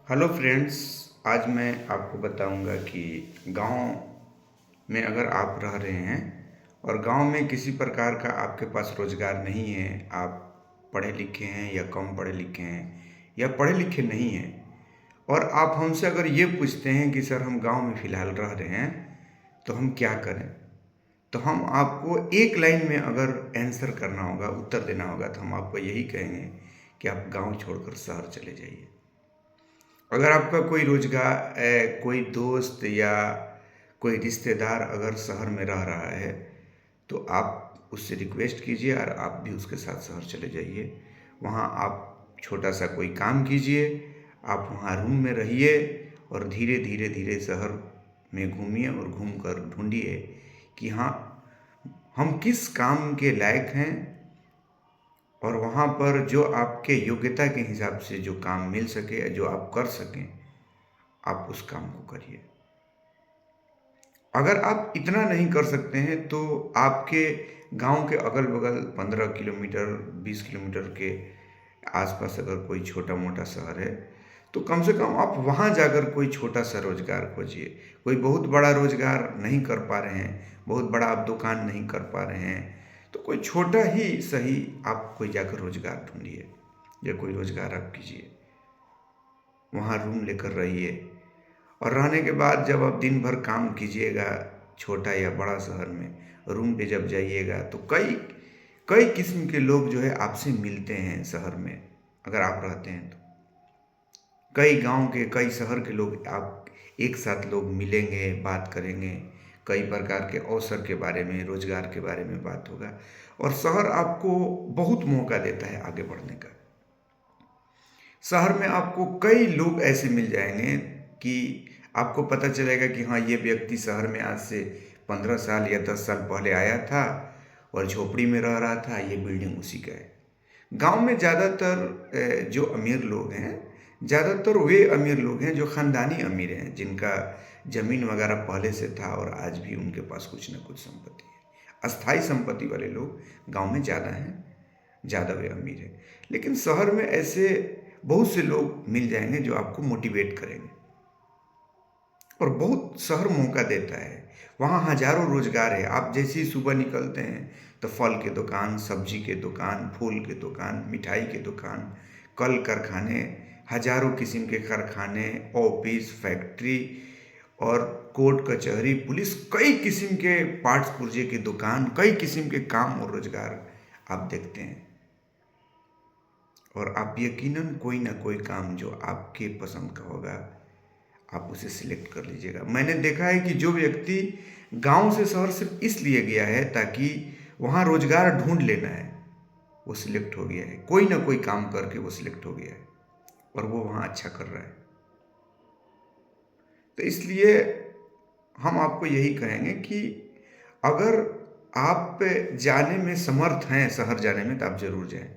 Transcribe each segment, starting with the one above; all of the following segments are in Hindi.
Hello friends. आज मैं आपको बताऊंगा कि गांव में अगर आप रह रहे हैं और गांव में किसी प्रकार का आपके पास रोज़गार नहीं है, आप पढ़े लिखे हैं या कम पढ़े लिखे हैं या पढ़े लिखे नहीं हैं, और आप हमसे अगर ये पूछते हैं कि सर हम गांव में फ़िलहाल रह रहे हैं तो हम क्या करें, तो हम आपको एक लाइन में अगर आंसर करना होगा, उत्तर देना होगा, तो हम आपको यही कहेंगे कि आप गांव छोड़कर शहर चले जाइए। अगर आपका कोई रोजगार कोई दोस्त या कोई रिश्तेदार अगर शहर में रह रहा है तो आप उससे रिक्वेस्ट कीजिए और आप भी उसके साथ शहर चले जाइए। वहाँ आप छोटा सा कोई काम कीजिए, आप वहाँ रूम में रहिए और धीरे धीरे धीरे शहर में घूमिए और घूम कर ढूंढिए कि हाँ, हम किस काम के लायक हैं, और वहाँ पर जो आपके योग्यता के हिसाब से जो काम मिल सके, जो आप कर सकें, आप उस काम को करिए। अगर आप इतना नहीं कर सकते हैं तो आपके गांव के अगल बगल 15 किलोमीटर 20 किलोमीटर के आसपास अगर कोई छोटा मोटा शहर है तो कम से कम आप वहां जाकर कोई छोटा सा रोजगार खोजिए। कोई बहुत बड़ा रोजगार नहीं कर पा रहे हैं, बहुत बड़ा आप दुकान नहीं कर पा रहे हैं, तो कोई छोटा ही सही आप कोई जाकर रोजगार ढूंढिए या कोई रोजगार आप कीजिए। वहाँ रूम लेकर रहिए और रहने के बाद जब आप दिन भर काम कीजिएगा छोटा या बड़ा शहर में, रूम पे जब जाइएगा तो कई कई किस्म के लोग जो है आपसे मिलते हैं शहर में। अगर आप रहते हैं तो कई गांव के कई शहर के लोग आप एक साथ लोग मिलेंगे, बात करेंगे, कई प्रकार के अवसर के बारे में, रोजगार के बारे में बात होगा। और शहर आपको बहुत मौका देता है आगे बढ़ने का। शहर में आपको कई लोग ऐसे मिल जाएंगे कि आपको पता चलेगा कि हाँ, ये व्यक्ति शहर में आज से 15 साल या 10 साल पहले आया था और झोपड़ी में रह रहा था, ये बिल्डिंग उसी का है। गांव में ज़्यादातर जो अमीर लोग हैं, ज़्यादातर वे अमीर लोग हैं जो ख़ानदानी अमीर हैं, जिनका ज़मीन वगैरह पहले से था और आज भी उनके पास कुछ न कुछ संपत्ति है। अस्थाई संपत्ति वाले लोग गांव में ज़्यादा हैं, ज़्यादा वे अमीर हैं। लेकिन शहर में ऐसे बहुत से लोग मिल जाएंगे जो आपको मोटिवेट करेंगे, और बहुत शहर मौका देता है। वहाँ हजारों रोजगार है। आप जैसे ही सुबह निकलते हैं तो फल के दुकान, सब्जी के दुकान, फूल के दुकान, मिठाई के दुकान, कल कारखाने, हजारों किस्म के कारखाने, ऑफिस, फैक्ट्री और कोर्ट कचहरी, पुलिस, कई किस्म के पार्ट्स पुर्जे की दुकान, कई किस्म के काम और रोजगार आप देखते हैं। और आप यकीनन कोई ना कोई काम जो आपके पसंद का होगा, आप उसे सिलेक्ट कर लीजिएगा। मैंने देखा है कि जो व्यक्ति गांव से शहर सिर्फ इसलिए गया है ताकि वहाँ रोजगार ढूंढ लेना है, वो सिलेक्ट हो गया है। कोई ना कोई काम करके वो सिलेक्ट हो गया है और वो वहाँ अच्छा कर रहा है। तो इसलिए हम आपको यही कहेंगे कि अगर आप जाने में समर्थ हैं शहर जाने में तो आप जरूर जाएं।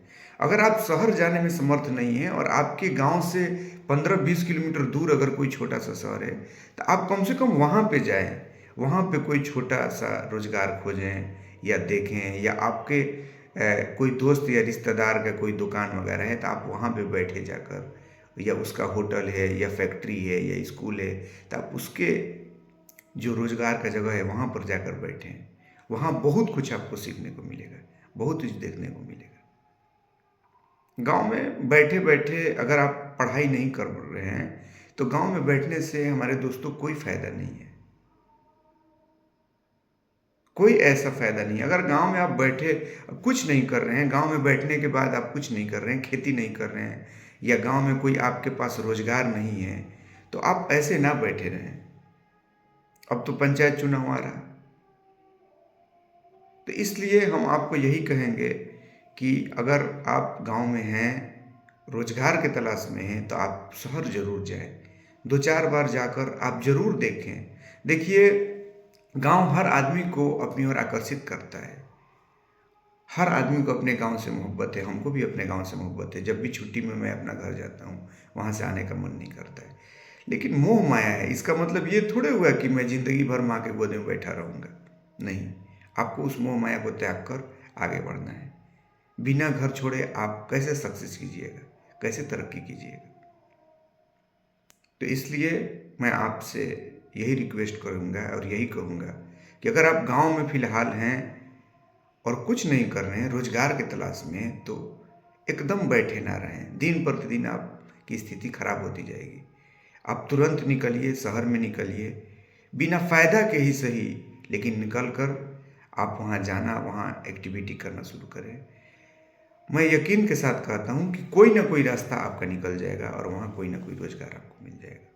अगर आप शहर जाने में समर्थ नहीं हैं और आपके गांव से 15-20 किलोमीटर दूर अगर कोई छोटा सा शहर है तो आप कम से कम वहाँ पे जाएं। वहाँ पे कोई छोटा सा रोजगार खोजें या देखें, या आपके कोई दोस्त या रिश्तेदार का कोई दुकान वगैरह है तो आप वहाँ पे बैठे जाकर, या उसका होटल है या फैक्ट्री है या स्कूल है तो आप उसके जो रोजगार का जगह है वहाँ पर जाकर बैठें। वहाँ बहुत कुछ आपको सीखने को मिलेगा, बहुत कुछ देखने को मिलेगा। गांव में बैठे बैठे अगर आप पढ़ाई नहीं कर रहे हैं तो गांव में बैठने से हमारे दोस्तों कोई फायदा नहीं है। कोई ऐसा फायदा नहीं है। अगर गांव में आप बैठे कुछ नहीं कर रहे हैं, गांव में बैठने के बाद आप कुछ नहीं कर रहे हैं, खेती नहीं कर रहे हैं, या गांव में कोई आपके पास रोजगार नहीं है, तो आप ऐसे ना बैठे रहें। अब तो पंचायत चुनाव आ रहा, तो इसलिए हम आपको यही कहेंगे कि अगर आप गांव में हैं, रोजगार के तलाश में हैं, तो आप शहर जरूर जाएं। 2-4 बार जाकर आप जरूर देखें। देखिए, गांव हर आदमी को अपनी ओर आकर्षित करता है। हर आदमी को अपने गांव से मोहब्बत है। हमको भी अपने गांव से मोहब्बत है। जब भी छुट्टी में मैं अपना घर जाता हूँ, वहाँ से आने का मन नहीं करता है। लेकिन मोह माया है। इसका मतलब ये थोड़े हुआ कि मैं जिंदगी भर माँ के गोद में बैठा रहूँगा। नहीं, आपको उस मोह माया को त्याग कर आगे बढ़ना है। बिना घर छोड़े आप कैसे सक्सेस कीजिएगा, कैसे तरक्की कीजिएगा। तो इसलिए मैं आपसे यही रिक्वेस्ट करूँगा और यही कहूँगा कि अगर आप गाँव में फ़िलहाल हैं और कुछ नहीं कर रहे हैं रोज़गार की तलाश में, तो एकदम बैठे ना रहें। दिन प्रतिदिन आपकी स्थिति खराब होती जाएगी। आप तुरंत निकलिए, शहर में निकलिए, बिना फ़ायदा के ही सही, लेकिन निकल कर आप वहाँ जाना, वहाँ एक्टिविटी करना शुरू करें। मैं यकीन के साथ कहता हूँ कि कोई ना कोई रास्ता आपका निकल जाएगा और वहाँ कोई ना कोई रोज़गार आपको मिल जाएगा।